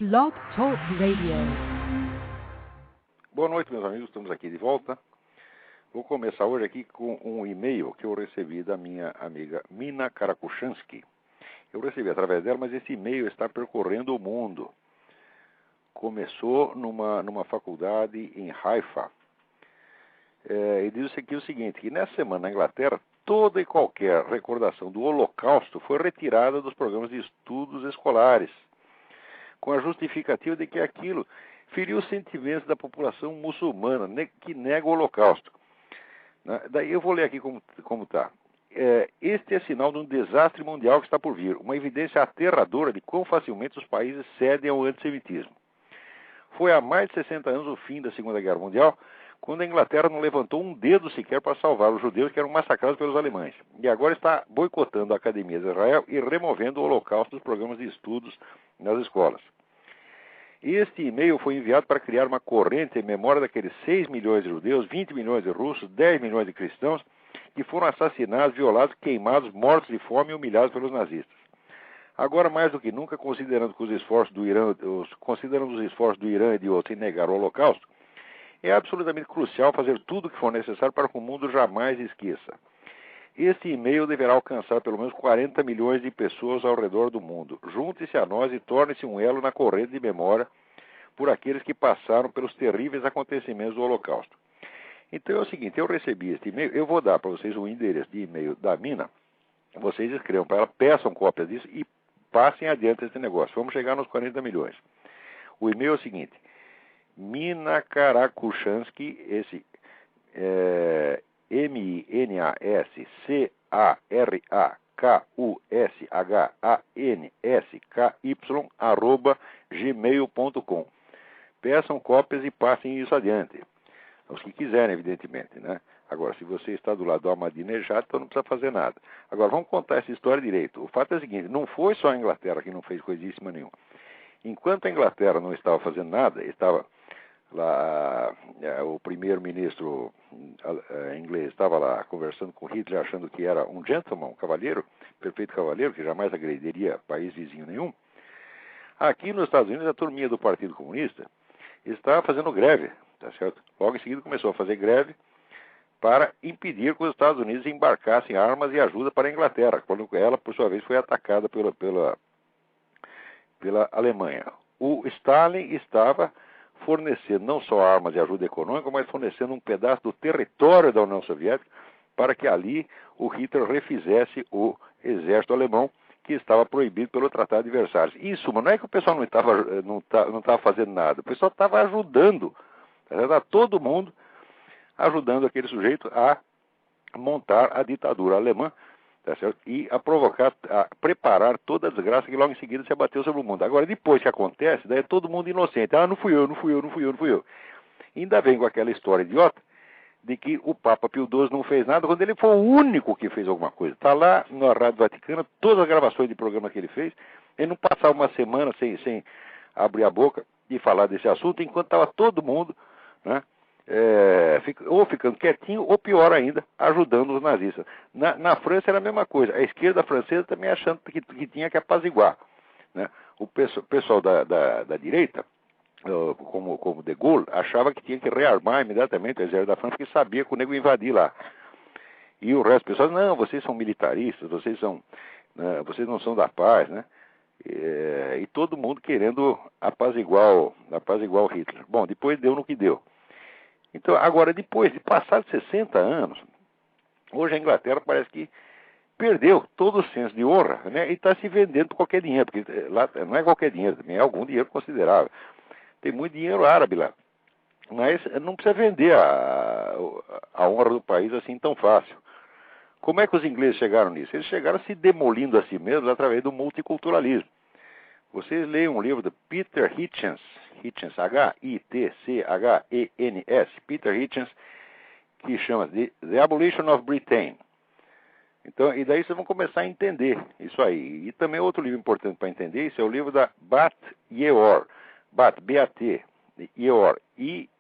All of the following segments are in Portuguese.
Blog Talk Radio. Boa noite, meus amigos. Estamos aqui de volta. Vou começar hoje aqui com um e-mail que eu recebi da minha amiga Mina Karakushansky. Eu recebi através dela, mas esse e-mail está percorrendo o mundo. Começou numa faculdade em Haifa. E diz aqui o seguinte, que nessa semana na Inglaterra, toda e qualquer recordação do Holocausto foi retirada dos programas de estudos escolares, com a justificativa de que aquilo feriu os sentimentos da população muçulmana, que nega o Holocausto. Daí eu vou ler aqui como está. Este é sinal de um desastre mundial que está por vir, uma evidência aterradora de quão facilmente os países cedem ao antissemitismo. Foi há mais de 60 anos o fim da Segunda Guerra Mundial, quando a Inglaterra não levantou um dedo sequer para salvar os judeus que eram massacrados pelos alemães. E agora está boicotando a Academia de Israel e removendo o Holocausto dos programas de estudos nas escolas. Este e-mail foi enviado para criar uma corrente em memória daqueles 6 milhões de judeus, 20 milhões de russos, 10 milhões de cristãos que foram assassinados, violados, queimados, mortos de fome e humilhados pelos nazistas. Agora, mais do que nunca, considerando os esforços do Irã e de outros em negar o Holocausto, é absolutamente crucial fazer tudo o que for necessário para que o mundo jamais esqueça. Este e-mail deverá alcançar pelo menos 40 milhões de pessoas ao redor do mundo. Junte-se a nós e torne-se um elo na corrente de memória por aqueles que passaram pelos terríveis acontecimentos do Holocausto. Então é o seguinte, eu recebi este e-mail, eu vou dar para vocês o endereço de e-mail da Mina, vocês escrevam para ela, peçam cópias disso e passem adiante esse negócio. Vamos chegar nos 40 milhões. O e-mail é o seguinte, Mina Karakushansky, esse MINAKARAKUSHANSKY@gmail.com. Peçam cópias e passem isso adiante. Os que quiserem, evidentemente, né? Agora, se você está do lado do Ahmadinejad, então não precisa fazer nada. Agora, vamos contar essa história direito. O fato é o seguinte, não foi só a Inglaterra que não fez coisíssima nenhuma. Enquanto a Inglaterra não estava fazendo nada, estava lá, o primeiro-ministro inglês estava lá conversando com Hitler, achando que era um gentleman, um cavalheiro, perfeito cavalheiro, que jamais agrediria país vizinho nenhum. Aqui nos Estados Unidos, a turminha do Partido Comunista estava fazendo greve, tá certo? Logo em seguida começou a fazer greve para impedir que os Estados Unidos embarcassem armas e ajuda para a Inglaterra, quando ela, por sua vez, foi atacada pela Alemanha. O Stalin estava fornecendo não só armas e ajuda econômica, mas fornecendo um pedaço do território da União Soviética para que ali o Hitler refizesse o exército alemão, que estava proibido pelo Tratado de Versalhes. Isso, mas não é que o pessoal não estava fazendo nada, o pessoal estava ajudando, tá, todo mundo ajudando aquele sujeito a montar a ditadura alemã, tá certo? E a preparar toda a desgraça que logo em seguida se abateu sobre o mundo. Agora, depois que acontece, daí é todo mundo inocente. Ah, não fui eu. Ainda vem com aquela história idiota de que o Papa Pio XII não fez nada, quando ele foi o único que fez alguma coisa. Está lá na Rádio Vaticana, todas as gravações de programa que ele fez, ele não passava uma semana sem abrir a boca e falar desse assunto, enquanto estava todo mundo, né? Ou ficando quietinho, ou pior ainda, ajudando os nazistas. Na França era a mesma coisa. A esquerda francesa também achando que tinha que apaziguar, né? O pessoal da direita, como de Gaulle, achava que tinha que rearmar imediatamente o exército da França, porque sabia que o nego ia invadir lá. E o resto do pessoal, não, vocês são militaristas, vocês não são da paz, né? E todo mundo querendo apaziguar o Hitler. Bom, depois deu no que deu. Então, agora, depois de passar 60 anos, hoje a Inglaterra parece que perdeu todo o senso de honra, né? E está se vendendo por qualquer dinheiro, porque lá não é qualquer dinheiro, também é algum dinheiro considerável. Tem muito dinheiro árabe lá. Mas não precisa vender a honra do país assim tão fácil. Como é que os ingleses chegaram nisso? Eles chegaram se demolindo a si mesmos através do multiculturalismo. Vocês leem um livro de Peter Hitchens, Hitchens, Peter Hitchens, que chama The Abolition of Britain. Então, e daí vocês vão começar a entender isso aí. E também outro livro importante para entender isso é o livro da Bat Ye'or, B-A-T, Ye'or, I-E-O-R.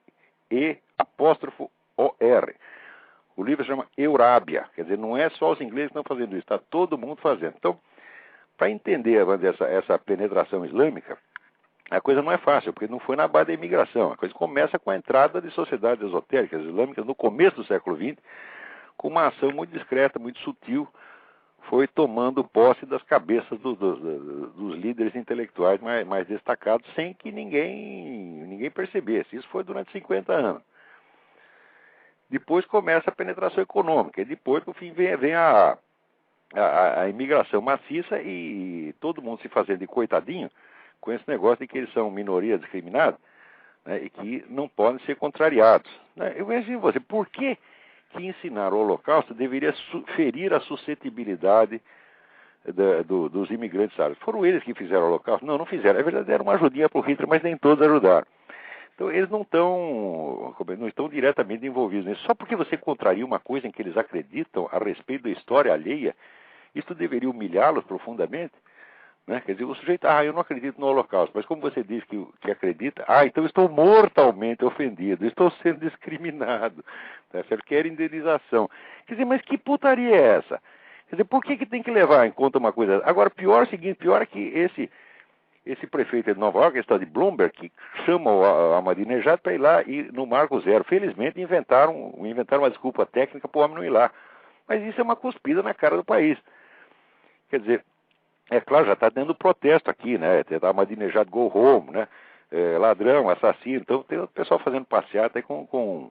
O livro se chama Eurábia, quer dizer, não é só os ingleses que estão fazendo isso, está todo mundo fazendo. Então, para entender essa penetração islâmica, a coisa não é fácil, porque não foi na base da imigração. A coisa começa com a entrada de sociedades esotéricas islâmicas no começo do século XX, com uma ação muito discreta, muito sutil, foi tomando posse das cabeças dos líderes intelectuais mais destacados, sem que ninguém percebesse. Isso foi durante 50 anos. Depois começa a penetração econômica, e depois, por fim, vem a imigração maciça e todo mundo se fazendo de coitadinho com esse negócio de que eles são minoria discriminada, né, e que não podem ser contrariados. Né? Eu vejo em você, por que ensinar o Holocausto deveria ferir a suscetibilidade dos imigrantes árabes? Foram eles que fizeram o Holocausto? Não fizeram. É verdade, deram uma ajudinha para o Hitler, mas nem todos ajudaram. Então, eles não estão diretamente envolvidos nisso. Só porque você contraria uma coisa em que eles acreditam a respeito da história alheia, isso deveria humilhá-los profundamente. Né? Quer dizer, o sujeito, eu não acredito no Holocausto, mas como você diz que acredita, então estou mortalmente ofendido, estou sendo discriminado, tá certo? Quero indenização. Quer dizer, mas que putaria é essa? Quer dizer, por que tem que levar em conta uma coisa? Agora, pior é que esse prefeito de Nova York, esse tal de Bloomberg, que chama o Ahmadinejad para ir lá e no Marco Zero. Felizmente inventaram uma desculpa técnica para o homem não ir lá. Mas isso é uma cuspida na cara do país. Quer dizer, é claro, já está dando protesto aqui, né? Ahmadinejad go home, né? Ladrão, assassino. Então tem o pessoal fazendo passeata aí com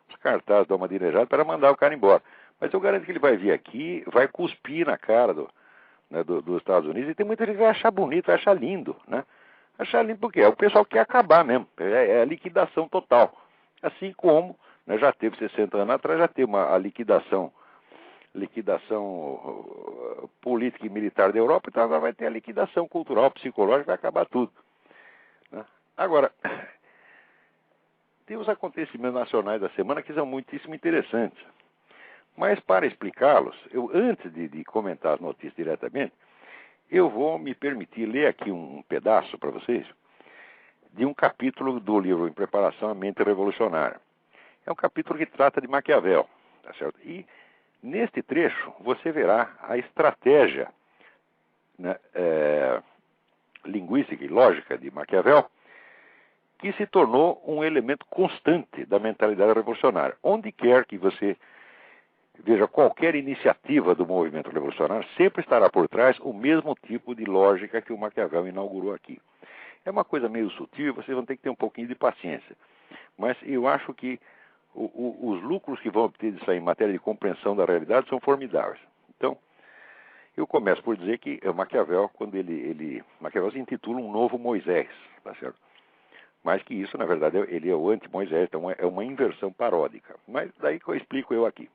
os cartazes do Ahmadinejad para mandar o cara embora. Mas eu garanto que ele vai vir aqui, vai cuspir na cara dos Estados Unidos, e tem muita gente que vai achar bonito, vai achar lindo, né? Achar lindo porque o pessoal quer acabar mesmo, é a liquidação total. Assim como, né, já teve 60 anos atrás, já teve a liquidação política e militar da Europa, então agora vai ter a liquidação cultural, psicológica, vai acabar tudo. Né? Agora, tem os acontecimentos nacionais da semana que são muitíssimo interessantes. Mas para explicá-los, antes de comentar as notícias diretamente, eu vou me permitir ler aqui um pedaço para vocês de um capítulo do livro Em Preparação à Mente Revolucionária. É um capítulo que trata de Maquiavel, tá certo? E neste trecho você verá a estratégia, né, linguística e lógica de Maquiavel, que se tornou um elemento constante da mentalidade revolucionária. Onde quer que você veja qualquer iniciativa do movimento revolucionário, sempre estará por trás o mesmo tipo de lógica que o Maquiavel inaugurou aqui. É uma coisa meio sutil e vocês vão ter que ter um pouquinho de paciência. Mas eu acho que os lucros que vão obter disso aí em matéria de compreensão da realidade são formidáveis. Então, eu começo por dizer que o Maquiavel, quando Maquiavel se intitula um novo Moisés, tá certo? Mas que isso, na verdade, ele é o anti-Moisés, então é uma inversão paródica. Mas daí que eu explico eu aqui.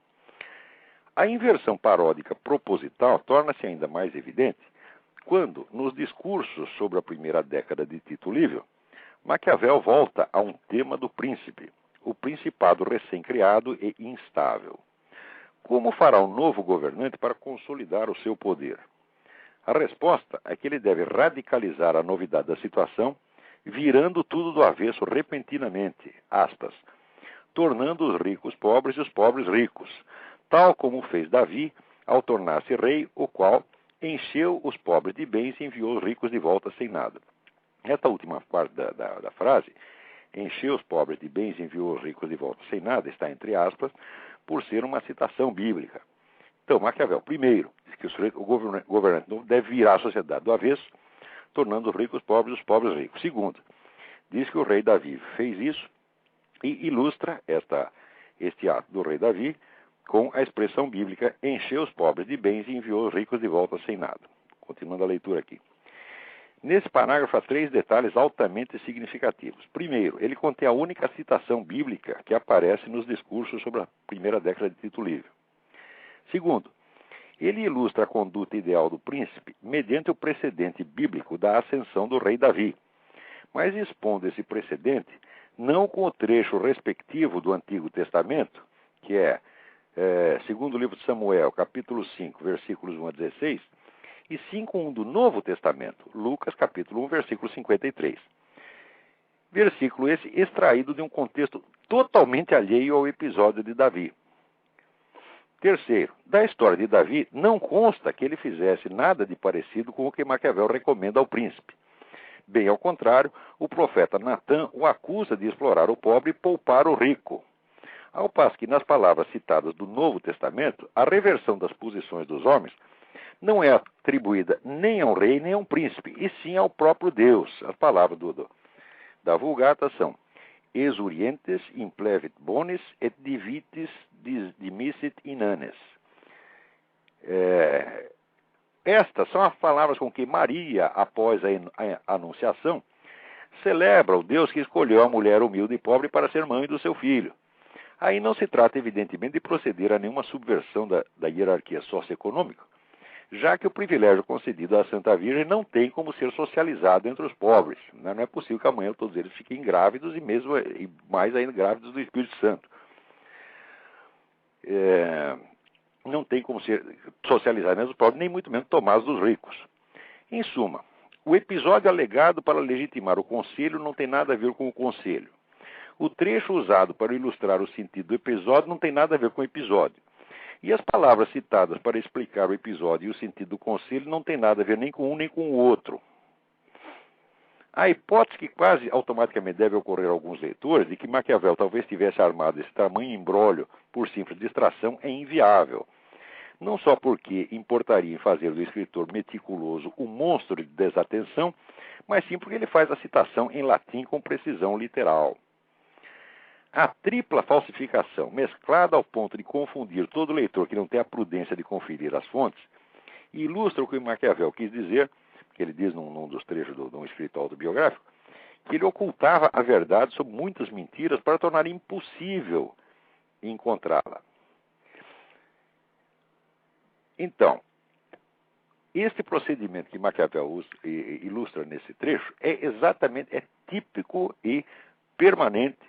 A inversão paródica proposital torna-se ainda mais evidente quando, nos discursos sobre a primeira década de Tito Livio, Maquiavel volta a um tema do príncipe, o principado recém-criado e instável. Como fará um novo governante para consolidar o seu poder? A resposta é que ele deve radicalizar a novidade da situação, virando tudo do avesso repentinamente, aspas, tornando os ricos pobres e os pobres ricos, tal como fez Davi ao tornar-se rei, o qual encheu os pobres de bens e enviou os ricos de volta sem nada. Esta última parte da frase, encheu os pobres de bens e enviou os ricos de volta sem nada, está entre aspas, por ser uma citação bíblica. Então, Maquiavel, primeiro, diz que o governante novo deve virar a sociedade do avesso, tornando os ricos pobres e os pobres ricos. Segundo, diz que o rei Davi fez isso e ilustra este ato do rei Davi com a expressão bíblica, encheu os pobres de bens e enviou os ricos de volta sem nada. Continuando a leitura aqui. Nesse parágrafo há 3 detalhes altamente significativos. Primeiro, ele contém a única citação bíblica que aparece nos discursos sobre a primeira década de Tito Livio. Segundo, ele ilustra a conduta ideal do príncipe mediante o precedente bíblico da ascensão do rei Davi, mas expondo esse precedente não com o trecho respectivo do Antigo Testamento, que é segundo o livro de Samuel, capítulo 5, versículos 1 a 16, e sim com um do Novo Testamento, Lucas, capítulo 1, versículo 53. Versículo esse extraído de um contexto totalmente alheio ao episódio de Davi. Terceiro, da história de Davi não consta que ele fizesse nada de parecido com o que Maquiavel recomenda ao príncipe. Bem ao contrário, o profeta Natã o acusa de explorar o pobre e poupar o rico. Ao passo que nas palavras citadas do Novo Testamento, a reversão das posições dos homens não é atribuída nem a um rei nem a um príncipe, e sim ao próprio Deus. As palavras da Vulgata são: exurientes implevit bonis et divitis dimissit inanes. Estas são as palavras com que Maria, após a Anunciação, celebra o Deus que escolheu a mulher humilde e pobre para ser mãe do seu filho. Aí não se trata, evidentemente, de proceder a nenhuma subversão da hierarquia socioeconômica, já que o privilégio concedido à Santa Virgem não tem como ser socializado entre os pobres. Não é possível que amanhã todos eles fiquem grávidos e mais ainda grávidos do Espírito Santo. Não tem como ser socializado entre os pobres, nem muito menos tomados dos ricos. Em suma, o episódio alegado para legitimar o conselho não tem nada a ver com o conselho. O trecho usado para ilustrar o sentido do episódio não tem nada a ver com o episódio. E as palavras citadas para explicar o episódio e o sentido do conselho não tem nada a ver nem com um nem com o outro. A hipótese que quase automaticamente deve ocorrer a alguns leitores de que Maquiavel talvez tivesse armado esse tamanho imbróglio por simples distração é inviável. Não só porque importaria em fazer do escritor meticuloso um monstro de desatenção, mas sim porque ele faz a citação em latim com precisão literal. A tripla falsificação, mesclada ao ponto de confundir todo leitor que não tem a prudência de conferir as fontes, ilustra o que Maquiavel quis dizer, que ele diz num dos trechos de um escrito autobiográfico, que ele ocultava a verdade sob muitas mentiras para tornar impossível encontrá-la. Então, este procedimento que Maquiavel ilustra nesse trecho é típico e permanente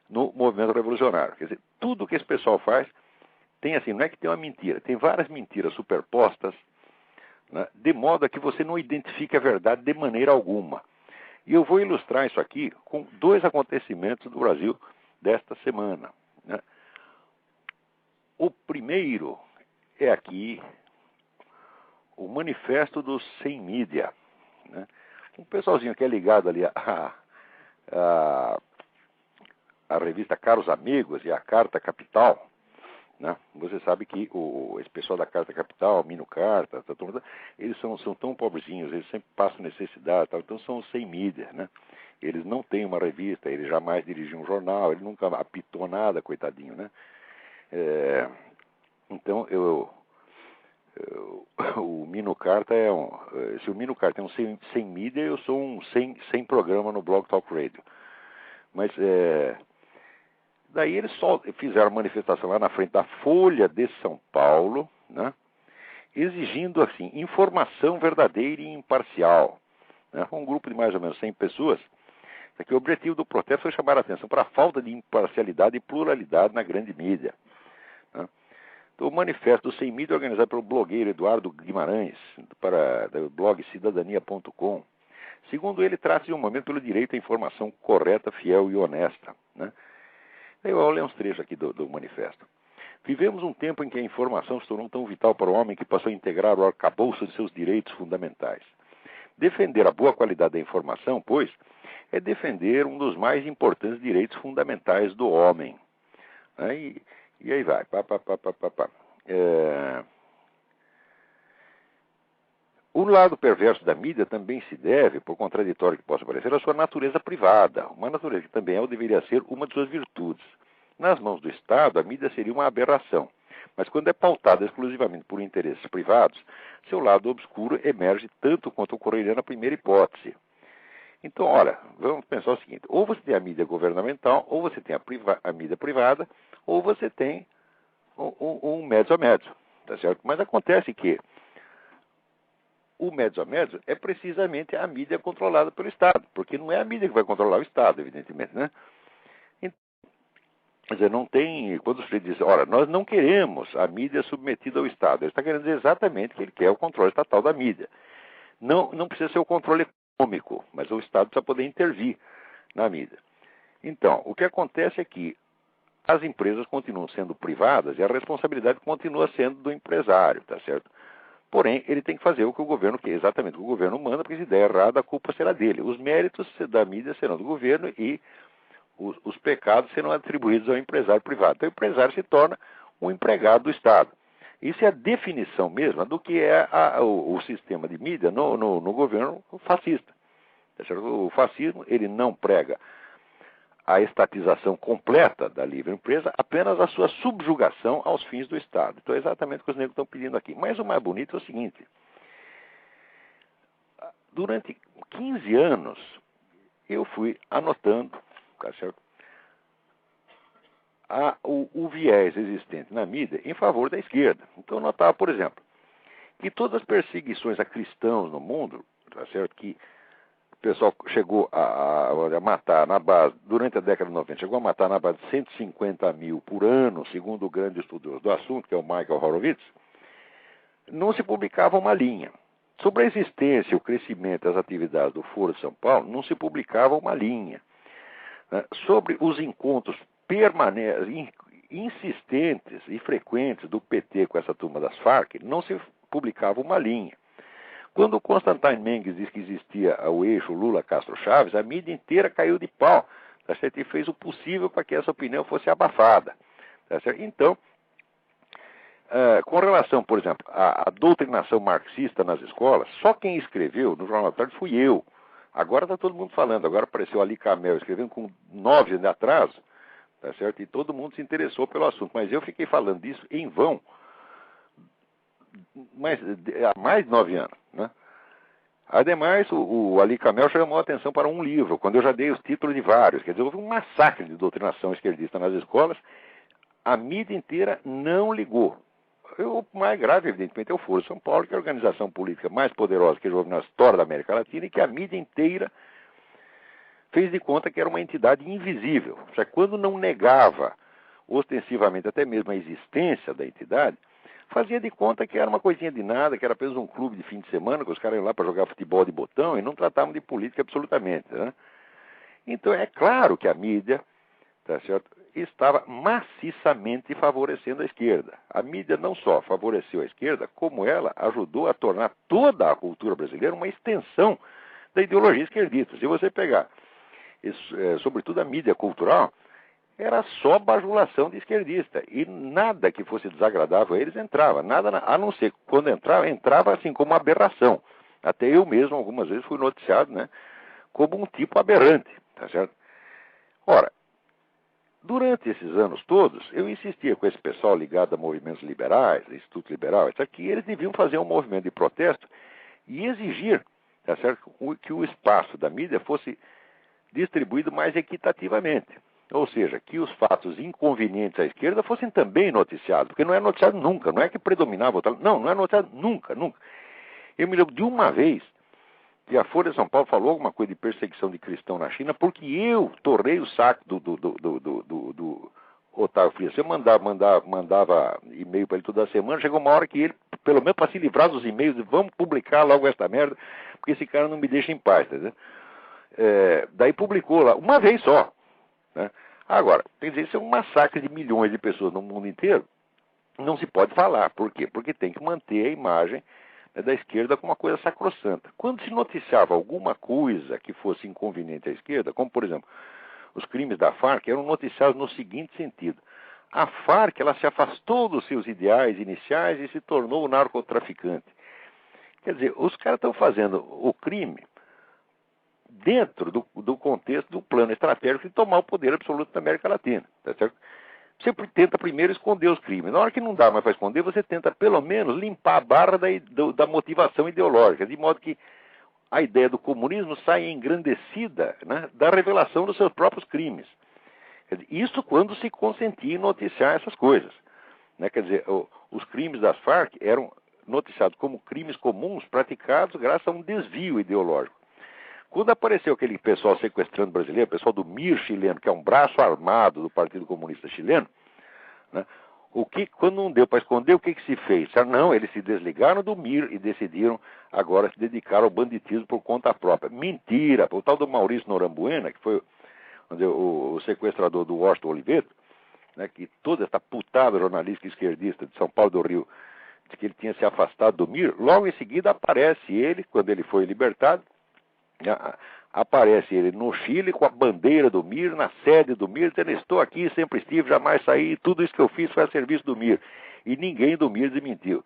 no movimento revolucionário. Quer dizer, tudo que esse pessoal faz tem assim, não é que tem uma mentira, tem várias mentiras superpostas, né, de modo a que você não identifique a verdade de maneira alguma. E eu vou ilustrar isso aqui com dois acontecimentos do Brasil desta semana. Né? O primeiro é aqui o manifesto dos sem mídia. Né? Um pessoalzinho que é ligado ali a revista Caros Amigos e a Carta Capital, né? Você sabe que esse pessoal da Carta Capital, Mino Carta, eles são tão pobrezinhos, eles sempre passam necessidade, então são os sem mídia, né? Eles não têm uma revista, ele jamais dirigiu um jornal, ele nunca apitou nada, coitadinho, né? Então, o Mino Carta se o Mino Carta é um sem mídia, eu sou um sem programa no Blog Talk Radio. Mas, daí eles só fizeram manifestação lá na frente da Folha de São Paulo, né, exigindo, assim, informação verdadeira e imparcial. Né, um grupo de mais ou menos 100 pessoas. Que o objetivo do protesto foi chamar a atenção para a falta de imparcialidade e pluralidade na grande mídia. Né. Então, o manifesto do Sem Mídia, organizado pelo blogueiro Eduardo Guimarães, do blog cidadania.com. Segundo ele, trata-se de um momento pelo direito à informação correta, fiel e honesta. Né. Eu vou ler uns trechos aqui do manifesto. Vivemos um tempo em que a informação se tornou tão vital para o homem que passou a integrar o arcabouço de seus direitos fundamentais. Defender a boa qualidade da informação, pois, é defender um dos mais importantes direitos fundamentais do homem. E aí vai. O lado perverso da mídia também se deve, por contraditório que possa parecer, à sua natureza privada, uma natureza que também deveria ser uma de suas virtudes. Nas mãos do Estado, a mídia seria uma aberração, mas quando é pautada exclusivamente por interesses privados, seu lado obscuro emerge tanto quanto ocorreria na primeira hipótese. Então, olha, vamos pensar o seguinte, ou você tem a mídia governamental, ou você tem a mídia privada, ou você tem um mezzo a mezzo, tá certo? Mas acontece que o mezzo a mezzo é precisamente a mídia controlada pelo Estado, porque não é a mídia que vai controlar o Estado, evidentemente, né? Então, quer dizer, não tem... Quando você diz, olha, nós não queremos a mídia submetida ao Estado, ele está querendo dizer exatamente que ele quer o controle estatal da mídia. Não precisa ser o controle econômico, mas o Estado precisa poder intervir na mídia. Então, o que acontece é que as empresas continuam sendo privadas e a responsabilidade continua sendo do empresário, tá certo? Porém, ele tem que fazer o que o governo quer, exatamente o que o governo manda, porque se der errado, a culpa será dele. Os méritos da mídia serão do governo e os pecados serão atribuídos ao empresário privado. Então, o empresário se torna um empregado do Estado. Isso é a definição mesma do que é o sistema de mídia no governo fascista. O fascismo, ele não prega a estatização completa da livre empresa, apenas a sua subjugação aos fins do Estado. Então é exatamente o que os negros estão pedindo aqui. Mas o mais bonito é o seguinte: durante 15 anos, eu fui anotando, tá certo, o viés existente na mídia em favor da esquerda. Então eu notava, por exemplo, que todas as perseguições a cristãos no mundo, tá certo, que o pessoal chegou a matar na base, durante a década de 90, chegou a matar na base de 150 mil por ano, segundo o grande estudioso do assunto, que é o Michael Horowitz, não se publicava uma linha. Sobre a existência e o crescimento das atividades do Foro de São Paulo, não se publicava uma linha. Sobre os encontros permanentes, insistentes e frequentes do PT com essa turma das Farc, não se publicava uma linha. Quando o Constantine Mendes disse que existia o eixo Lula-Castro-Chaves, a mídia inteira caiu de pau, tá certo? E fez o possível para que essa opinião fosse abafada. Tá certo? Então, com relação, por exemplo, à doutrinação marxista nas escolas, só quem escreveu no Jornal da Tarde fui eu. Agora está todo mundo falando, agora apareceu Ali Camel escrevendo com 9 anos de atraso, tá certo? E todo mundo se interessou pelo assunto. Mas eu fiquei falando disso em vão há mais de 9 anos, né? Ademais, o Ali Camel chamou a atenção para um livro, quando eu já dei os títulos de vários. Quer dizer, houve um massacre de doutrinação esquerdista nas escolas, a mídia inteira não ligou. O mais grave, evidentemente, é o Foro de São Paulo, que é a organização política mais poderosa que já houve na história da América Latina e que a mídia inteira fez de conta que era uma entidade invisível. Ou seja, quando não negava ostensivamente até mesmo a existência da entidade, fazia de conta que era uma coisinha de nada, que era apenas um clube de fim de semana, que os caras iam lá para jogar futebol de botão e não tratavam de política absolutamente, né? Então é claro que a mídia, tá certo, estava maciçamente favorecendo a esquerda. A mídia não só favoreceu a esquerda, como ela ajudou a tornar toda a cultura brasileira uma extensão da ideologia esquerdista. Se você pegar, sobretudo a mídia cultural, era só bajulação de esquerdista. E nada que fosse desagradável a eles entrava. Nada, a não ser quando entrava assim como uma aberração. Até eu mesmo, algumas vezes, fui noticiado, né, como um tipo aberrante. Tá certo? Ora, durante esses anos todos, eu insistia com esse pessoal ligado a movimentos liberais, a Instituto Liberal, etc., que eles deviam fazer um movimento de protesto e exigir, tá certo, que o espaço da mídia fosse distribuído mais equitativamente. Ou seja, que os fatos inconvenientes à esquerda fossem também noticiados, porque não é noticiado nunca, não é que predominava outra. Não é noticiado nunca, nunca. Eu me lembro de uma vez que a Folha de São Paulo falou alguma coisa de perseguição de cristão na China, porque eu torrei o saco do Otávio Frias. Eu mandava e-mail para ele toda semana, chegou uma hora que ele, pelo menos para se livrar dos e-mails, vamos publicar logo esta merda, porque esse cara não me deixa em paz, tá vendo? Daí publicou lá, uma vez só, né? Agora, quer dizer, isso é um massacre de milhões de pessoas no mundo inteiro. Não se pode falar. Por quê? Porque tem que manter a imagem, né, da esquerda como uma coisa sacrossanta. Quando se noticiava alguma coisa que fosse inconveniente à esquerda, como, por exemplo, os crimes da Farc, eram noticiados no seguinte sentido. A Farc, ela se afastou dos seus ideais iniciais e se tornou narcotraficante. Quer dizer, os caras estão fazendo o crime dentro do contexto do plano estratégico de tomar o poder absoluto da América Latina. Tá certo? Você tenta primeiro esconder os crimes. Na hora que não dá mais para esconder, você tenta pelo menos limpar a barra da motivação ideológica, de modo que a ideia do comunismo saia engrandecida, né, da revelação dos seus próprios crimes. Quer dizer, isso quando se consentia em noticiar essas coisas, né? Quer dizer, os crimes das Farc eram noticiados como crimes comuns praticados graças a um desvio ideológico. Quando apareceu aquele pessoal sequestrando brasileiro, o pessoal do MIR chileno, que é um braço armado do Partido Comunista Chileno, né, quando não deu para esconder, o que se fez? Não, eles se desligaram do MIR e decidiram agora se dedicar ao banditismo por conta própria. Mentira! O tal do Maurício Norambuena, que foi o sequestrador do Washington Oliveto, né, que toda essa putada jornalística esquerdista de São Paulo do Rio de que ele tinha se afastado do MIR. Logo em seguida aparece ele, quando ele foi libertado, aparece ele no Chile com a bandeira do MIR, na sede do MIR, dizendo: estou aqui, sempre estive, jamais saí, tudo isso que eu fiz foi a serviço do MIR. E ninguém do MIR desmentiu.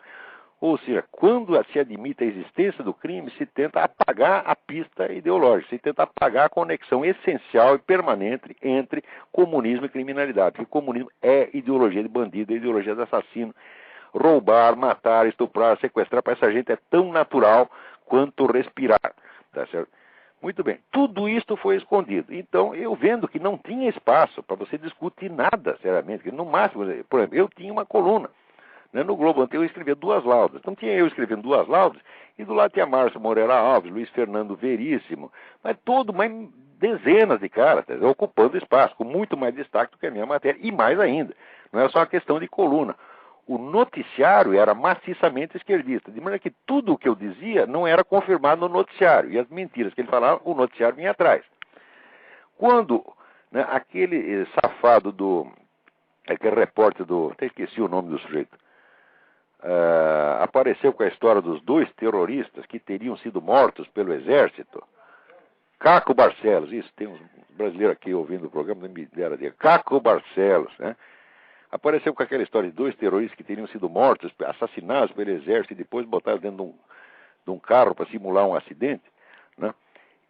Ou seja, quando se admite a existência do crime, se tenta apagar a pista ideológica, se tenta apagar a conexão essencial e permanente entre comunismo e criminalidade. Porque comunismo é ideologia de bandido, é ideologia de assassino. Roubar, matar, estuprar, sequestrar, para essa gente é tão natural quanto respirar. Tá certo? Muito bem, tudo isto foi escondido. Então, eu vendo que não tinha espaço para você discutir nada, seriamente, que no máximo, por exemplo, eu tinha uma coluna. No Globo Anterior eu escrevia 2 laudas. Então tinha eu escrevendo 2 laudas, e do lado tinha Márcio Moreira Alves, Luiz Fernando Veríssimo, mas mais dezenas de caras, ocupando espaço, com muito mais destaque do que a minha matéria, e mais ainda. Não é só uma questão de coluna. O noticiário era maciçamente esquerdista, de maneira que tudo o que eu dizia não era confirmado no noticiário, e as mentiras que ele falava, o noticiário vinha atrás. Quando aquele safado aquele repórter até esqueci o nome do sujeito, apareceu com a história dos 2 terroristas que teriam sido mortos pelo exército. Caco Barcelos, isso, tem uns brasileiros aqui ouvindo o programa, não me deram de Caco Barcelos, né? Apareceu com aquela história de 2 terroristas que teriam sido mortos, assassinados pelo exército e depois botados dentro de um carro para simular um acidente, né?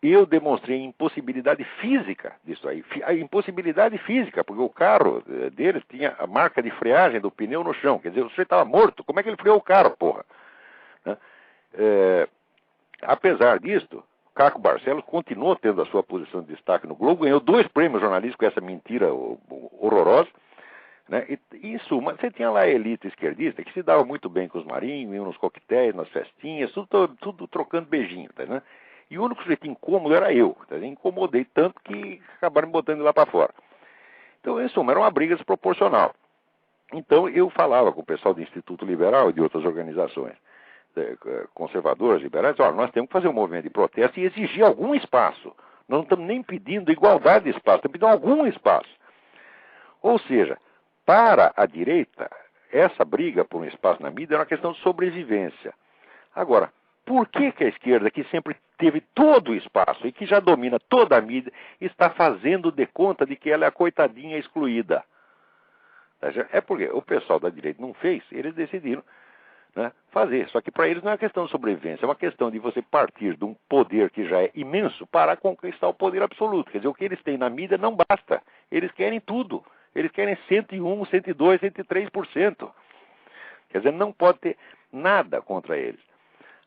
Eu demonstrei a impossibilidade física disso aí. A impossibilidade física, porque o carro deles tinha a marca de freagem do pneu no chão. Quer dizer, o sujeito estava morto. Como é que ele freou o carro, porra? Né? Apesar disto, Caco Barcelos continuou tendo a sua posição de destaque no Globo, ganhou 2 prêmios jornalísticos com essa mentira horrorosa. Né? E, em suma, você tinha lá a elite esquerdista que se dava muito bem com os marinhos, iam nos coquetéis, nas festinhas, tudo trocando beijinho, tá, né? E o único sujeito incômodo era eu. Tá? Incomodei tanto que acabaram me botando lá para fora. Então, em suma, era uma briga desproporcional. Então, eu falava com o pessoal do Instituto Liberal e de outras organizações conservadoras, liberais: olha, nós temos que fazer um movimento de protesto e exigir algum espaço. Nós não estamos nem pedindo igualdade de espaço, estamos pedindo algum espaço. Ou seja, para a direita, essa briga por um espaço na mídia é uma questão de sobrevivência. Agora, por que a esquerda, que sempre teve todo o espaço e que já domina toda a mídia, está fazendo de conta de que ela é a coitadinha excluída? É porque o pessoal da direita não fez, eles decidiram, né, fazer. Só que para eles não é uma questão de sobrevivência, é uma questão de você partir de um poder que já é imenso para conquistar o poder absoluto. Quer dizer, o que eles têm na mídia não basta. Eles querem tudo. Eles querem 101, 102, 103%. Quer dizer, não pode ter nada contra eles.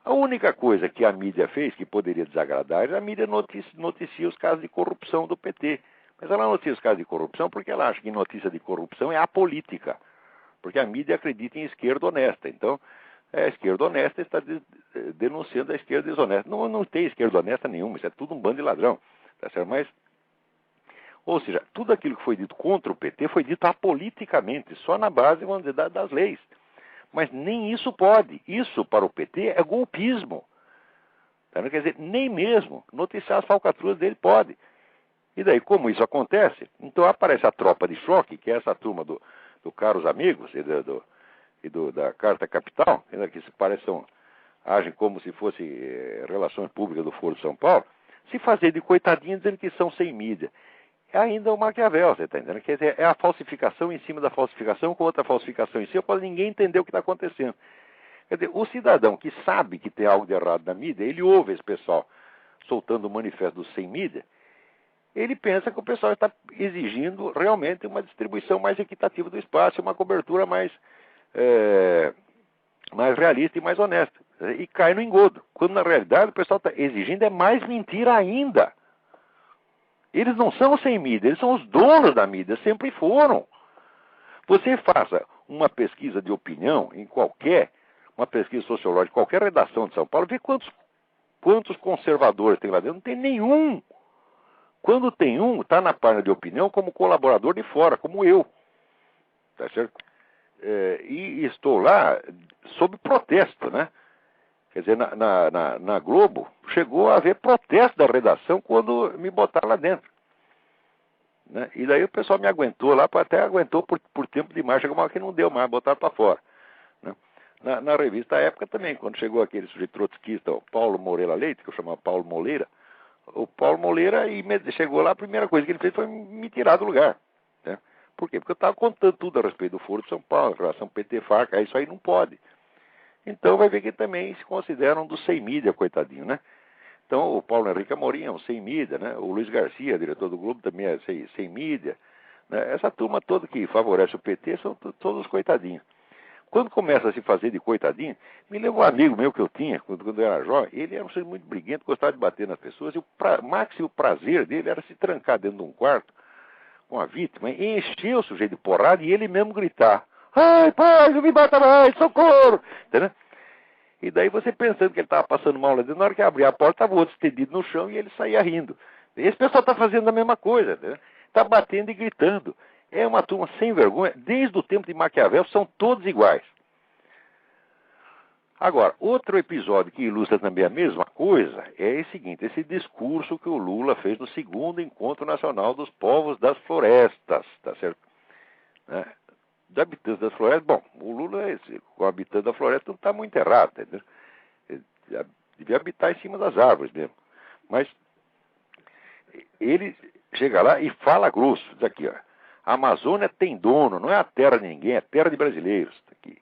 A única coisa que a mídia fez que poderia desagradar é a mídia noticia os casos de corrupção do PT. Mas ela noticia os casos de corrupção porque ela acha que notícia de corrupção é apolítica. Porque a mídia acredita em esquerda honesta. Então, a esquerda honesta está denunciando a esquerda desonesta. Não tem esquerda honesta nenhuma, isso é tudo um bando de ladrão. Tá certo? Mas, ou seja, tudo aquilo que foi dito contra o PT foi dito apoliticamente, só na base, vamos dizer, das leis. Mas nem isso pode. Isso, para o PT, é golpismo. Tá? Quer dizer, nem mesmo noticiar as falcatruas dele pode. E daí, como isso acontece, então aparece a tropa de choque, que é essa turma do Caros Amigos e da Carta Capital, que se agem como se fosse relações públicas do Foro de São Paulo, se fazer de coitadinho dizendo que são sem mídia. É ainda o Maquiavel, você está entendendo? Quer dizer, é a falsificação em cima da falsificação com outra falsificação em cima, para ninguém entender o que está acontecendo. Quer dizer, o cidadão que sabe que tem algo de errado na mídia, ele ouve esse pessoal soltando o manifesto do sem mídia, ele pensa que o pessoal está exigindo realmente uma distribuição mais equitativa do espaço, uma cobertura mais realista e mais honesta. E cai no engodo. Quando, na realidade, o pessoal está exigindo mais mentira ainda. Eles não são sem mídia, eles são os donos da mídia, sempre foram. Você faça uma pesquisa de opinião uma pesquisa sociológica, qualquer redação de São Paulo, vê quantos conservadores tem lá dentro. Não tem nenhum. Quando tem um, está na página de opinião como colaborador de fora, como eu. Tá certo? E estou lá sob protesto, né? Quer dizer, na Globo, chegou a haver protesto da redação quando me botaram lá dentro. Né? E daí o pessoal me aguentou lá, até aguentou por tempo demais, chegou uma hora que não deu mais, botaram para fora. Né? Na revista Época também, quando chegou aquele sujeito trotskista, o Paulo Moreira Leite, que eu chamava Paulo Moleira, o Paulo Moleira chegou lá, a primeira coisa que ele fez foi me tirar do lugar. Né? Por quê? Porque eu estava contando tudo a respeito do Foro de São Paulo, a relação PT-FARC, aí isso aí não pode. Então vai ver que também se consideram do sem mídia, coitadinho, né? Então o Paulo Henrique Amorim é um sem mídia, né? O Luiz Garcia, diretor do Globo, também é sem mídia. Né? Essa turma toda que favorece o PT são todos coitadinhos. Quando começa a se fazer de coitadinho, me lembra um amigo meu que eu tinha, quando eu era jovem, ele era um sujeito muito briguento, gostava de bater nas pessoas, e o máximo prazer dele era se trancar dentro de um quarto com a vítima, e encher o sujeito de porrada e ele mesmo gritar: ai, pai, não me bata mais, socorro! Entendeu? E daí você pensando que ele estava passando mal lá dentro, na hora que abria a porta, estava o outro estendido no chão e ele saía rindo. Esse pessoal está fazendo a mesma coisa, está batendo e gritando. É uma turma sem vergonha, desde o tempo de Maquiavel, são todos iguais. Agora, outro episódio que ilustra também a mesma coisa é o seguinte: esse discurso que o Lula fez no segundo Encontro Nacional dos Povos das Florestas, tá certo? Dos habitantes das florestas, bom, o Lula, o habitante da floresta, não está muito errado, entendeu? Ele devia habitar em cima das árvores mesmo. Mas ele chega lá e fala grosso, diz aqui, ó: a Amazônia tem dono, não é a terra de ninguém, é a terra de brasileiros. Aqui.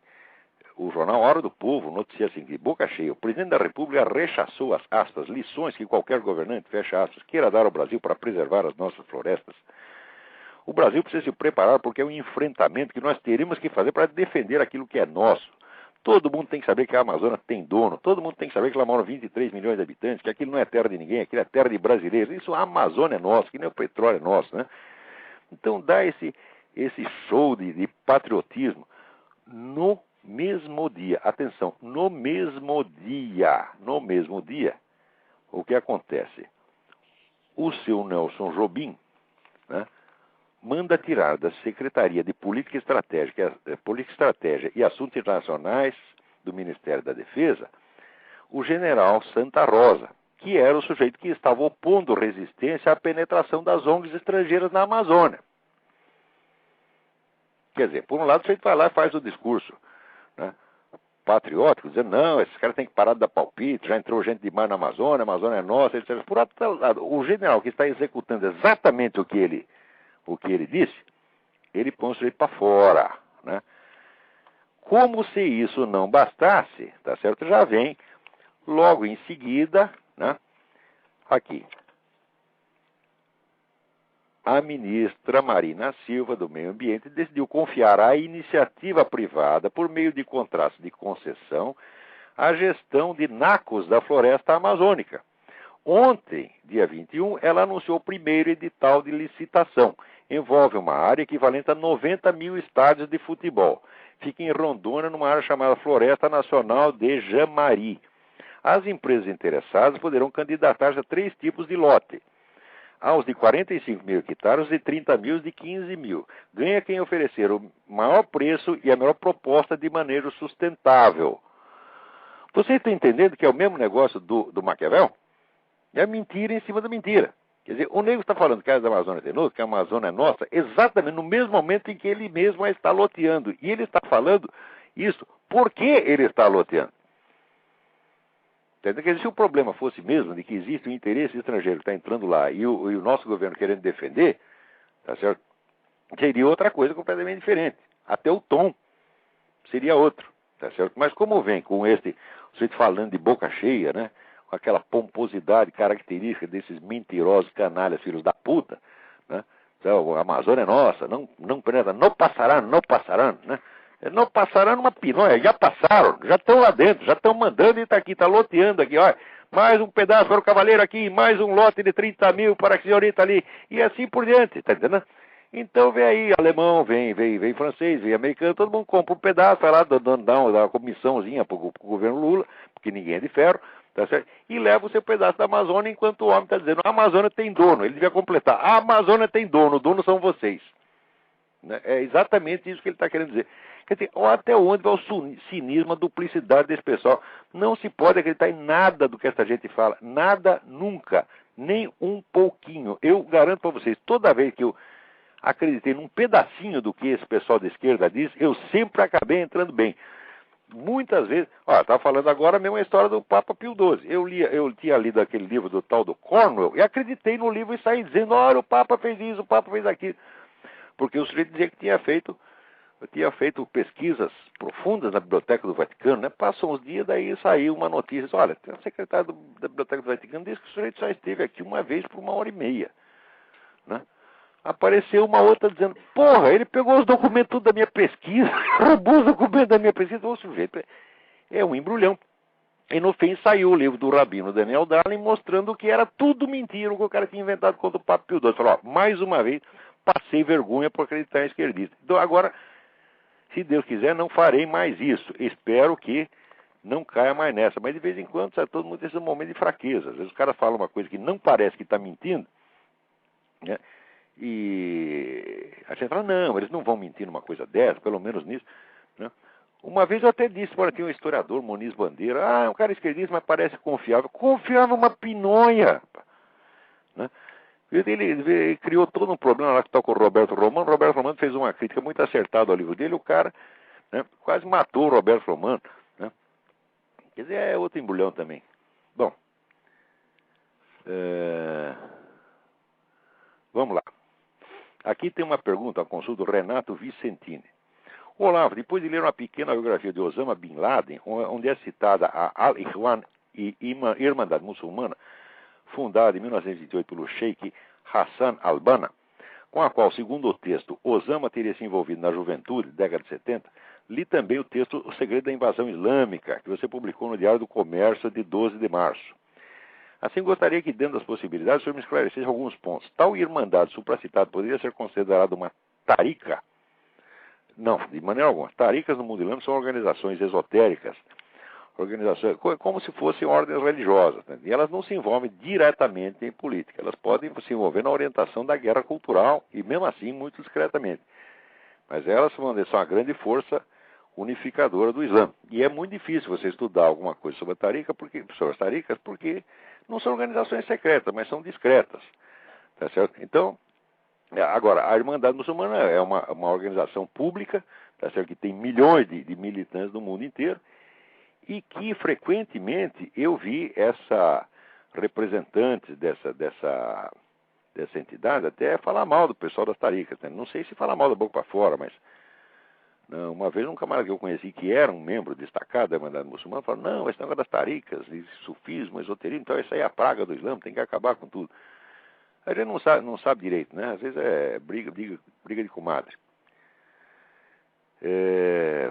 O jornal Hora do Povo noticia assim, de boca cheia: o presidente da República rechaçou as, aspas, lições que qualquer governante, fecha aspas, queira dar ao Brasil para preservar as nossas florestas. O Brasil precisa se preparar porque é um enfrentamento que nós teremos que fazer para defender aquilo que é nosso. Todo mundo tem que saber que a Amazônia tem dono, todo mundo tem que saber que lá moram 23 milhões de habitantes, que aquilo não é terra de ninguém, aquilo é terra de brasileiros. Isso, a Amazônia é nossa, que nem o petróleo é nosso, né? Então dá esse show de patriotismo no mesmo dia. Atenção, no mesmo dia, o que acontece? O seu Nelson Jobim, né, manda tirar da Secretaria de Política Estratégica e Assuntos Internacionais do Ministério da Defesa o general Santa Rosa, que era o sujeito que estava opondo resistência à penetração das ONGs estrangeiras na Amazônia. Quer dizer, por um lado, o sujeito vai lá e faz o discurso, né, patriótico, dizendo: não, esses caras têm que parar de dar palpite, já entrou gente demais na Amazônia, a Amazônia é nossa, etc. Por outro lado, o general que está executando exatamente o que ele disse, ele põe o sujeito para fora, né? Como se isso não bastasse, tá certo? Já vem logo em seguida, né, aqui, a ministra Marina Silva, do Meio Ambiente, decidiu confiar à iniciativa privada, por meio de contratos de concessão, a gestão de nacos da floresta amazônica. Ontem, dia 21, ela anunciou o primeiro edital de licitação. Envolve uma área equivalente a 90 mil estádios de futebol. Fica em Rondônia, numa área chamada Floresta Nacional de Jamari. As empresas interessadas poderão candidatar-se a 3 tipos de lote: aos de 45 mil hectares e 30 mil de 15 mil. Ganha quem oferecer o maior preço e a melhor proposta de manejo sustentável. Você está entendendo que é o mesmo negócio do Maquiavel? É mentira em cima da mentira. Quer dizer, o nego está falando que a Amazônia tem dono, que a Amazônia é nossa, exatamente no mesmo momento em que ele mesmo a está loteando. E ele está falando isso. Por que ele está loteando? Quer dizer, se o problema fosse mesmo de que existe um interesse estrangeiro que está entrando lá e o nosso governo querendo defender, tá certo? Seria outra coisa completamente diferente. Até o tom seria outro, tá certo? Mas como vem com você falando de boca cheia, né? Com aquela pomposidade característica desses mentirosos canalhas, filhos da puta, né? Então, a Amazônia é nossa, não penetra, não passarão, né? Não passarão uma pinóia, já passaram, já estão lá dentro, já estão mandando e está aqui, está loteando aqui, olha, mais um pedaço para o cavaleiro aqui, mais um lote de 30 mil para a senhorita ali, e assim por diante, tá entendendo? Então vem aí alemão, vem francês, vem americano, todo mundo compra um pedaço, vai lá, dá uma comissãozinha para o governo Lula, porque ninguém é de ferro, tá certo? E leva o seu pedaço da Amazônia, enquanto o homem está dizendo: a Amazônia tem dono. Ele devia completar: a Amazônia tem dono, o dono são vocês. É exatamente isso que ele está querendo dizer. Quer dizer, até onde vai o cinismo, a duplicidade desse pessoal? Não se pode acreditar em nada do que essa gente fala. Nada, nunca. Nem um pouquinho. Eu garanto para vocês, toda vez que eu acreditei num pedacinho do que esse pessoal da esquerda diz, eu sempre acabei entrando bem. Muitas vezes, ó, tá falando agora a mesma história do Papa Pio XII. Eu tinha lido aquele livro do tal do Cornwell e acreditei no livro e saí dizendo, olha, o Papa fez isso, o Papa fez aquilo. Porque o sujeito dizia que tinha feito pesquisas profundas na Biblioteca do Vaticano, né? Passou uns dias, daí saiu uma notícia, olha, o secretário da Biblioteca do Vaticano disse que o sujeito só esteve aqui uma vez por 1h30, né? Apareceu uma outra dizendo, porra, ele pegou os documentos tudo da minha pesquisa, roubou os documentos da minha pesquisa, o sujeito é um embrulhão. E no fim saiu o livro do Rabino Daniel Darling mostrando que era tudo mentira, o que o cara tinha inventado contra o Papa Pio XII. Falou, ó, mais uma vez, passei vergonha por acreditar em esquerdista. Então agora, se Deus quiser, não farei mais isso. Espero que não caia mais nessa. Mas de vez em quando, sabe, todo mundo tem esse momento de fraqueza. Às vezes o cara fala uma coisa que não parece que está mentindo, né? E a gente fala, não, eles não vão mentir numa coisa dessa, pelo menos nisso, né? Uma vez eu até disse, tinha um historiador, Moniz Bandeira, é um cara esquerdista, mas parece confiável. Confiável uma pinonha, né? Ele criou todo um problema lá que está com o Roberto Romano. O Roberto Romano fez uma crítica muito acertada ao livro dele, o cara, né, quase matou o Roberto Romano, né? Quer dizer, é outro embrulhão também. Bom, vamos lá. Aqui tem uma pergunta, a consulta do Renato Vicentini. Olá, depois de ler uma pequena biografia de Osama Bin Laden, onde é citada a Al-Ikhwan e Irmandade Muçulmana, fundada em 1928 pelo Sheikh Hassan al-Banna, com a qual, segundo o texto, Osama teria se envolvido na juventude, década de 70, li também o texto O Segredo da Invasão Islâmica, que você publicou no Diário do Comércio de 12 de março. Assim, gostaria que, dentro das possibilidades, o senhor me esclarecesse alguns pontos. Tal irmandade supracitada poderia ser considerada uma tarica? Não, de maneira alguma. Taricas no mundo islâmico são organizações esotéricas, organizações como se fossem ordens religiosas, né? E elas não se envolvem diretamente em política. Elas podem se envolver na orientação da guerra cultural e, mesmo assim, muito discretamente. Mas elas são a grande força unificadora do Islã. E é muito difícil você estudar alguma coisa sobre as taricas, porque não são organizações secretas, mas são discretas. Tá certo? Então, agora, a Irmandade Muçulmana é uma organização pública, tá certo? Que tem milhões de militantes no mundo inteiro, e que frequentemente eu vi representantes dessa entidade até falar mal do pessoal das taricas, né? Não sei se falar mal da boca para fora, mas não, uma vez um camarada que eu conheci que era um membro destacado da Irmandade Muçulmana falou, não, esse negócio das taricas, sufismo, esoterismo, então isso aí é a praga do Islã, tem que acabar com tudo. A gente não sabe direito, né? Às vezes é briga de comadre.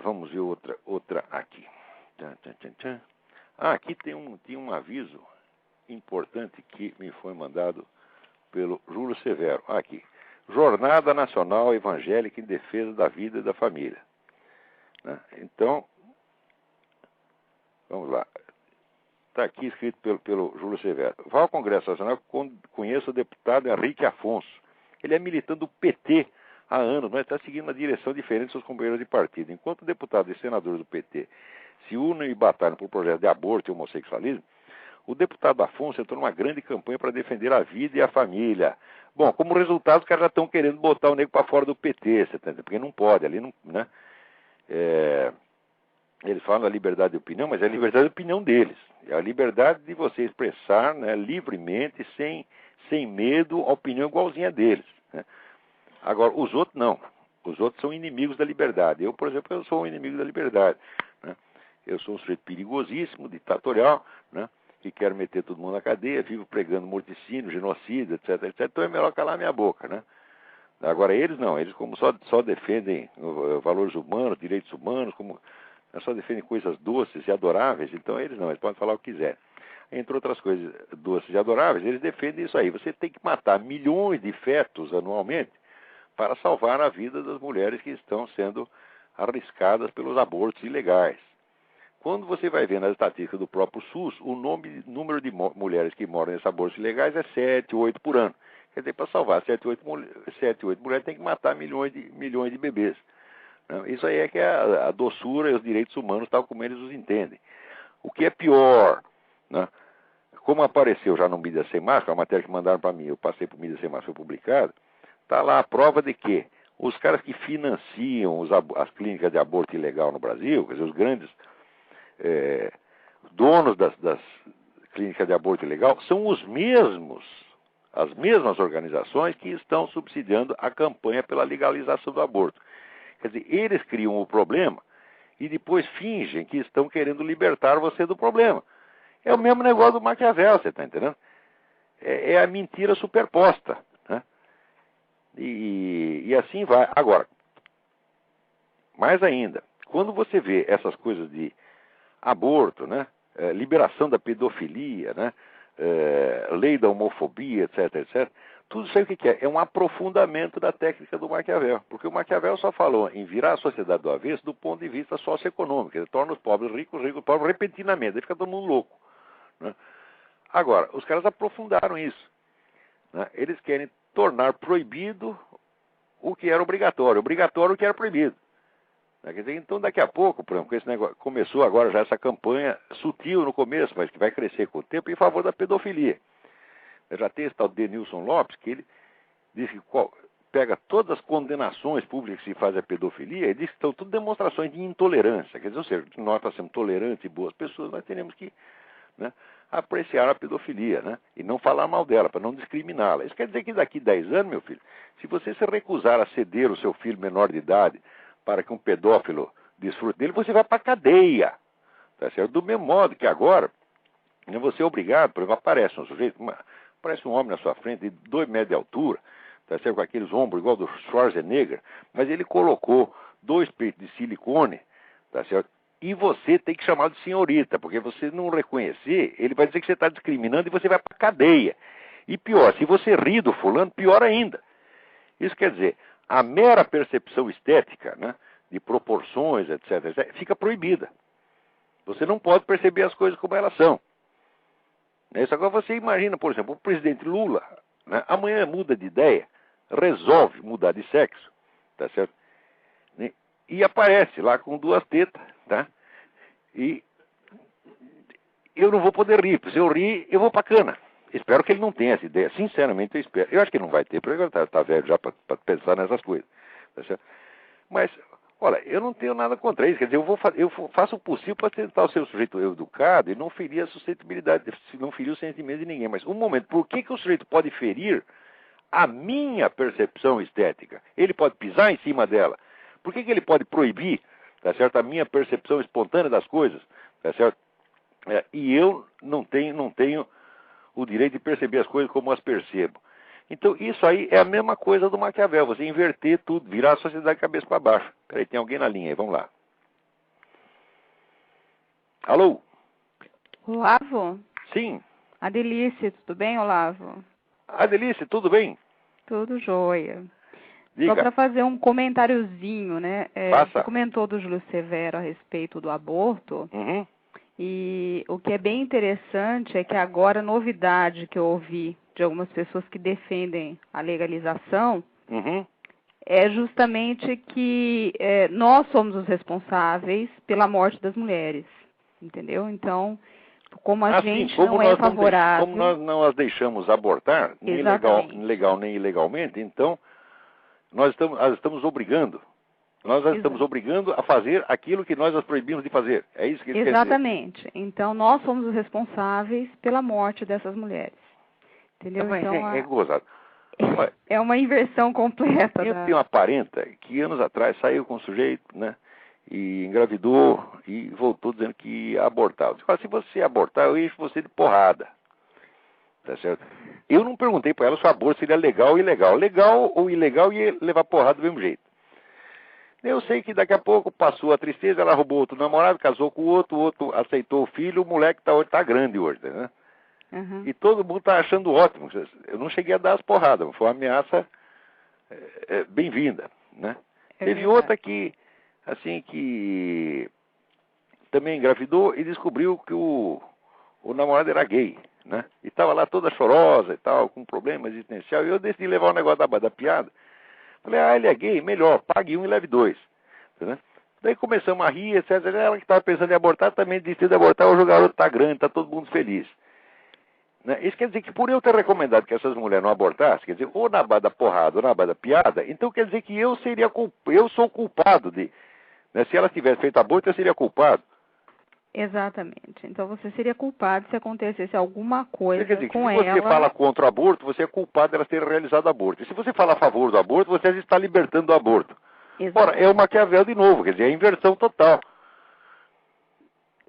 Vamos ver outra aqui. Aqui tem um aviso importante que me foi mandado pelo Júlio Severo. Aqui. Jornada Nacional Evangélica em Defesa da Vida e da Família. Né? Então, vamos lá. Está aqui escrito pelo Júlio Severo. Vá ao Congresso Nacional, conheço o deputado Henrique Afonso. Ele é militante do PT há anos, mas está seguindo uma direção diferente de seus companheiros de partido. Enquanto deputados e senadores do PT se unem e batalham por projetos de aborto e homossexualismo, o deputado Afonso entrou numa grande campanha para defender a vida e a família. Bom, como resultado, os caras já estão querendo botar o nego para fora do PT, você tá entendendo? Porque não pode, ali não, né? Eles falam da liberdade de opinião, mas é a liberdade de opinião deles. É a liberdade de você expressar, né, livremente, sem medo, a opinião igualzinha deles, né? Agora, os outros não. Os outros são inimigos da liberdade. Eu, por exemplo, eu sou um inimigo da liberdade, né? Eu sou um sujeito perigosíssimo, ditatorial, né? Que quero meter todo mundo na cadeia, vivo pregando morticínio, genocídio, etc, etc. Então é melhor calar minha boca, né? Agora eles não, eles como só defendem valores humanos, direitos humanos, como só defendem coisas doces e adoráveis, então eles não, eles podem falar o que quiser. Entre outras coisas doces e adoráveis, eles defendem isso aí. Você tem que matar milhões de fetos anualmente para salvar a vida das mulheres que estão sendo arriscadas pelos abortos ilegais. Quando você vai ver nas estatísticas do próprio SUS, o número de mulheres que moram nesses abortos ilegais é 7, 8 por ano. Quer dizer, para salvar 7, 8 mulheres tem que matar milhões de bebês. Isso aí é que é a doçura e os direitos humanos, tal como eles os entendem. O que é pior, né? Como apareceu já no Mídia Sem Máscara, a matéria que mandaram para mim, eu passei para o Mídia Sem Máscara, foi publicada, está lá a prova de que os caras que financiam as clínicas de aborto ilegal no Brasil, quer dizer, os grandes donos das clínicas de aborto ilegal, são as mesmas organizações que estão subsidiando a campanha pela legalização do aborto. Quer dizer, eles criam o problema e depois fingem que estão querendo libertar você do problema. É o mesmo negócio do Maquiavel, você está entendendo? É a mentira superposta, né? E assim vai. Agora, mais ainda, quando você vê essas coisas de aborto, né? Liberação da pedofilia, né? Lei da homofobia, etc. Tudo isso aí o que é? É um aprofundamento da técnica do Maquiavel. Porque o Maquiavel só falou em virar a sociedade do avesso do ponto de vista socioeconômico. Ele torna os pobres ricos, ricos pobres repentinamente. Aí fica todo mundo louco, né? Agora, os caras aprofundaram isso, né? Eles querem tornar proibido o que era obrigatório o que era proibido. Quer dizer, então, daqui a pouco, por exemplo, esse negócio, começou agora já essa campanha sutil no começo, mas que vai crescer com o tempo, em favor da pedofilia. Já tem esse tal Denilson Lopes, que ele diz que pega todas as condenações públicas que se fazem à pedofilia e diz que estão tudo demonstrações de intolerância. Quer dizer, ou seja, nós para sermos tolerantes e boas pessoas, nós teremos que, né, apreciar a pedofilia, né, e não falar mal dela, para não discriminá-la. Isso quer dizer que daqui 10 anos, meu filho, se você se recusar a ceder o seu filho menor de idade para que um pedófilo desfrute dele, você vai para a cadeia. Tá certo? Do mesmo modo que agora, você é obrigado, por exemplo, aparece um sujeito, aparece um homem na sua frente de 2 metros de altura, tá certo? Com aqueles ombros igual do Schwarzenegger, mas ele colocou 2 peitos de silicone, tá certo? E você tem que chamar de senhorita, porque você não reconhecer, ele vai dizer que você está discriminando e você vai para a cadeia. E pior, se você ri do fulano, pior ainda. Isso quer dizer, a mera percepção estética, né, de proporções, etc., fica proibida. Você não pode perceber as coisas como elas são. Isso agora você imagina, por exemplo, o presidente Lula, né, amanhã muda de ideia, resolve mudar de sexo, tá certo? E aparece lá com 2 tetas, tá? E eu não vou poder rir, porque se eu rir, eu vou pra cana. Espero que ele não tenha essa ideia. Sinceramente, eu espero. Eu acho que ele não vai ter, porque ele tá velho já para pensar nessas coisas. Tá certo? Mas, olha, eu não tenho nada contra isso. Quer dizer, eu faço o possível para tentar ser o sujeito educado e não ferir a suscetibilidade, não ferir o sentimento de ninguém. Mas, um momento, por que o sujeito pode ferir a minha percepção estética? Ele pode pisar em cima dela. Por que ele pode proibir, tá certo, a minha percepção espontânea das coisas? Tá certo? E eu não tenho o direito de perceber as coisas como as percebo. Então, isso aí é a mesma coisa do Maquiavel, você inverter tudo, virar a sociedade de cabeça para baixo. Peraí, tem alguém na linha aí, vamos lá. Alô? Olavo? Sim. Adelice, tudo bem, Olavo? Adelice, tudo bem? Tudo jóia. Diga. Só para fazer um comentáriozinho, né? Passa. Você comentou do Júlio Severo a respeito do aborto. Uhum. E o que é bem interessante é que agora a novidade que eu ouvi de algumas pessoas que defendem a legalização é justamente que nós somos os responsáveis pela morte das mulheres, entendeu? Então, como a gente não é favorável... Como nós não as deixamos abortar, nem legal nem ilegalmente, então nós as estamos obrigando. Nós as estamos obrigando a fazer aquilo que nós as proibimos de fazer. É isso que ele quer dizer. Exatamente. Então, nós somos os responsáveis pela morte dessas mulheres. Entendeu? Então, é gozado. É uma inversão completa. Eu tenho uma parenta que anos atrás saiu com um sujeito, né? E engravidou e voltou dizendo que ia abortar. Eu disse, se você abortar, eu encho você de porrada. Tá certo? Eu não perguntei para ela se o aborto seria legal ou ilegal. Legal ou ilegal ia levar porrada do mesmo jeito. Eu sei que daqui a pouco passou a tristeza, ela roubou outro namorado, casou com o outro aceitou o filho, o moleque tá grande hoje, né? Uhum. E todo mundo tá achando ótimo. Eu não cheguei a dar as porradas, foi uma ameaça bem-vinda, né? Teve outra que, assim, que também engravidou e descobriu que o namorado era gay, né? E estava lá toda chorosa e tal, com problema existencial, e eu decidi levar o negócio da piada. Falei, ele é gay, melhor, pague 1 e leve 2. Né? Daí começamos a rir, etc. Ela que estava pensando em abortar também decidiu abortar, hoje o garoto está grande, está todo mundo feliz. Né? Isso quer dizer que por eu ter recomendado que essas mulheres não abortassem, quer dizer, ou na base da porrada ou na base da piada, então quer dizer que eu sou culpado de... Né? Se ela tivesse feito aborto, eu seria culpado. Exatamente. Então você seria culpado se acontecesse alguma coisa quer dizer, com que se você fala contra o aborto, você é culpado delas terem realizado aborto. E se você fala a favor do aborto, você está libertando do aborto. Exatamente. Ora, é o Maquiavel de novo, quer dizer, é a inversão total.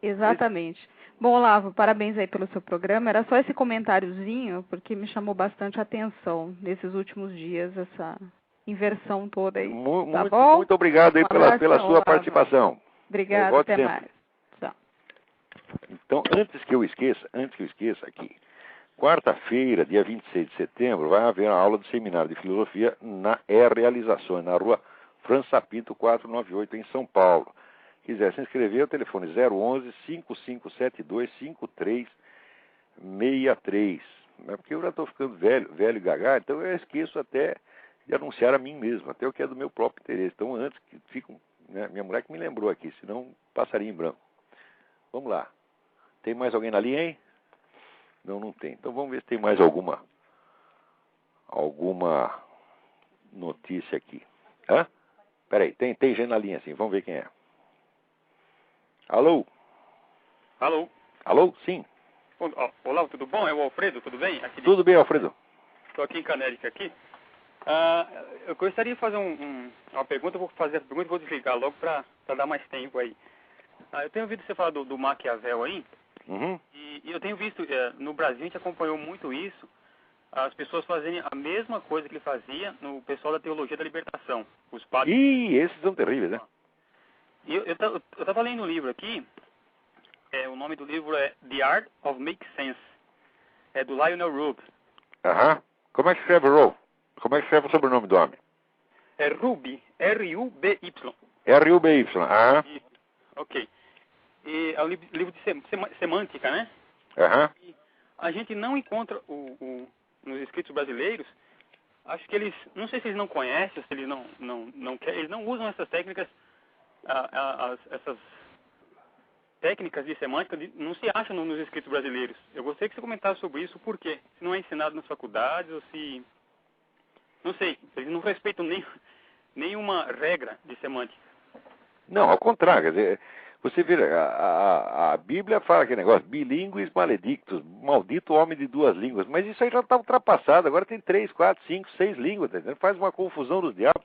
Exatamente. Bom, Olavo, parabéns aí pelo seu programa. Era só esse comentáriozinho, porque me chamou bastante atenção nesses últimos dias, essa inversão toda aí. Tá bom? Muito obrigado aí pela sua participação. Obrigado, até mais. Tchau. Então, antes que eu esqueça aqui, quarta-feira, dia 26 de setembro, vai haver uma aula do Seminário de Filosofia na Realizações, na rua França Pinto 498, em São Paulo. Quiser se inscrever, o telefone 011-5572-5363. É porque eu já estou ficando velho e gaga, então eu esqueço até de anunciar a mim mesmo, até o que é do meu próprio interesse. Então, antes que fique... Né, minha mulher que me lembrou aqui, senão passaria em branco. Vamos lá. Tem mais alguém na linha aí? Não tem. Então vamos ver se tem mais alguma notícia aqui. Hã? Peraí, tem gente na linha sim, vamos ver quem é. Alô? Alô? Alô? Sim. Olá, tudo bom? É o Alfredo, tudo bem? Tudo bem, Alfredo. Estou aqui em Canérica aqui. Eu gostaria de fazer uma pergunta, eu vou fazer a pergunta e vou desligar logo para dar mais tempo aí. Eu tenho ouvido você falar do Maquiavel aí, e eu tenho visto, no Brasil a gente acompanhou muito isso, as pessoas fazerem a mesma coisa que ele fazia no pessoal da Teologia da Libertação, os padres. Esses são terríveis, né? Eu estava lendo um livro aqui, o nome do livro é The Art of Make Sense, é do Lionel Rube. Como é que escreve Rube? Como é que escreve o sobrenome do homem? É Rube, R-U-B-Y. R-U-B-Y, Ok. E é um livro de semântica, né? E a gente não encontra nos escritos brasileiros, acho que eles, não sei se eles não conhecem, se eles não querem, eles não usam essas técnicas, essas técnicas de semântica, não se acham nos escritos brasileiros. Eu gostaria que você comentasse sobre isso, por quê? Se não é ensinado nas faculdades, ou se... Não sei, eles não respeitam nenhuma regra de semântica. Não, ao contrário, quer dizer, você vê, a Bíblia fala aquele negócio, bilíngues maledictus, maldito homem de duas línguas, mas isso aí já está ultrapassado, agora tem 3, 4, 5, 6 línguas, tá entendendo? Faz uma confusão dos diabos,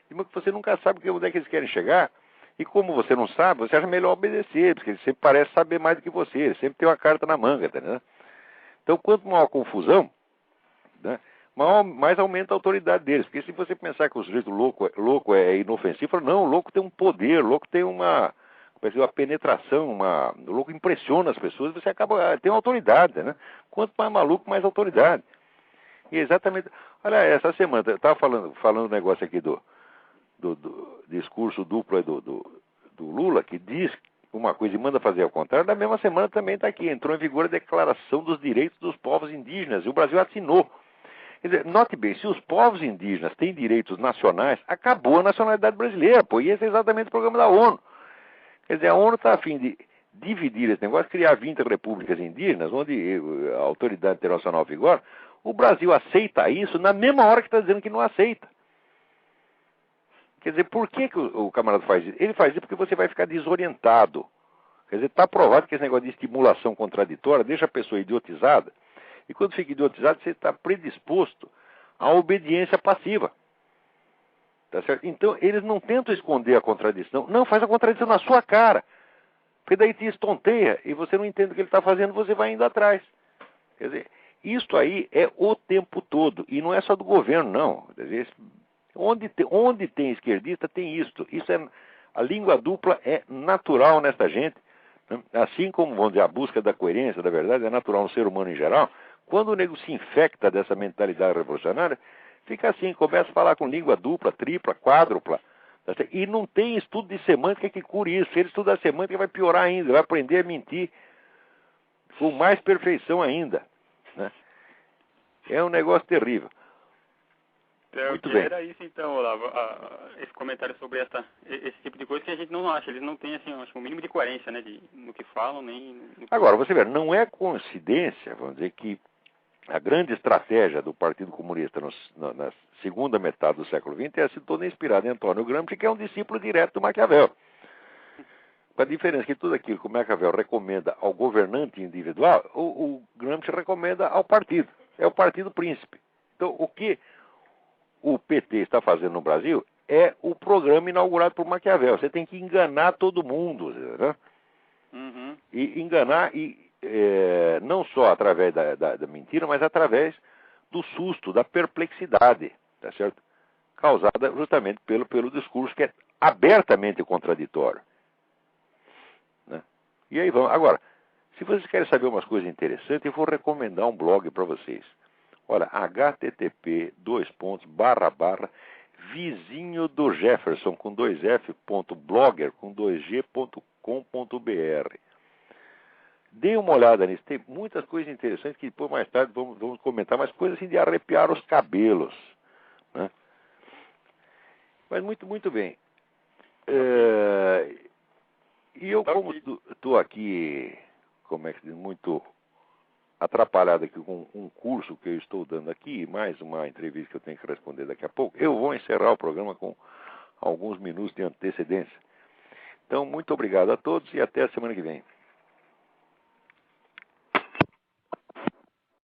de modo que você nunca sabe onde é que eles querem chegar, e como você não sabe, você acha melhor obedecer, porque ele sempre parece saber mais do que você, ele sempre tem uma carta na manga, tá entendendo? Então, quanto maior a confusão, né, mais aumenta a autoridade deles. Porque se você pensar que o sujeito louco é inofensivo, não, o louco tem um poder, o louco tem uma penetração, o louco impressiona as pessoas, você tem uma autoridade, né? Quanto mais maluco, mais autoridade. E exatamente... Olha, essa semana, eu estava falando um negócio aqui do discurso duplo do Lula, que diz uma coisa e manda fazer ao contrário, na mesma semana também está aqui, entrou em vigor a Declaração dos Direitos dos Povos Indígenas, e o Brasil assinou. Quer dizer, note bem, se os povos indígenas têm direitos nacionais, acabou a nacionalidade brasileira, pô, e esse é exatamente o programa da ONU. Quer dizer, a ONU está a fim de dividir esse negócio, criar 20 repúblicas indígenas, onde a autoridade internacional vigora. O Brasil aceita isso na mesma hora que está dizendo que não aceita. Quer dizer, por que o camarada faz isso? Ele faz isso porque você vai ficar desorientado. Quer dizer, está provado que esse negócio de estimulação contraditória deixa a pessoa idiotizada. E quando fica idiotizado, você está predisposto à obediência passiva. Tá certo? Então, eles não tentam esconder a contradição. Não, faz a contradição na sua cara. Porque daí te estonteia e você não entende o que ele está fazendo, você vai indo atrás. Quer dizer, isto aí é o tempo todo. E não é só do governo, não. Quer dizer, onde tem esquerdista, tem isto. A língua dupla é natural nessa gente. Né? Assim como, vamos dizer, a busca da coerência, da verdade, é natural no ser humano em geral. Quando o nego se infecta dessa mentalidade revolucionária, fica assim, começa a falar com língua dupla, tripla, quádrupla. E não tem estudo de semântica que cure isso. Se ele estudar semântica, vai piorar ainda, vai aprender a mentir com mais perfeição ainda. Né? É um negócio terrível. Muito bem. Era isso então, Olavo, esse comentário sobre esse tipo de coisa que a gente não acha. Eles não têm assim, acho, um mínimo de coerência, né, no que falam, nem... Agora, você vê, não é coincidência, vamos dizer, que A grande estratégia do Partido Comunista na segunda metade do século XX é se toda inspirada em Antônio Gramsci, que é um discípulo direto do Maquiavel. Com a diferença que tudo aquilo que o Maquiavel recomenda ao governante individual, o Gramsci recomenda ao partido. É o partido príncipe. Então, o que o PT está fazendo no Brasil é o programa inaugurado por Maquiavel. Você tem que enganar todo mundo, né? Uhum. E enganar, não só através da mentira, mas através do susto, da perplexidade, tá certo? Causada justamente pelo discurso que é abertamente contraditório. Né? E aí vamos. Agora, se vocês querem saber umas coisas interessantes, eu vou recomendar um blog para vocês. Olha, http://vizinho do Jefferson com 2f.blogger com 2g.com.br. Dê uma olhada nisso, tem muitas coisas interessantes que depois mais tarde vamos comentar, mas coisas assim de arrepiar os cabelos. Né? Mas muito bem. E eu, como estou aqui, como é que diz, muito atrapalhado aqui com um curso que eu estou dando aqui, mais uma entrevista que eu tenho que responder daqui a pouco, eu vou encerrar o programa com alguns minutos de antecedência. Então, muito obrigado a todos e até a semana que vem.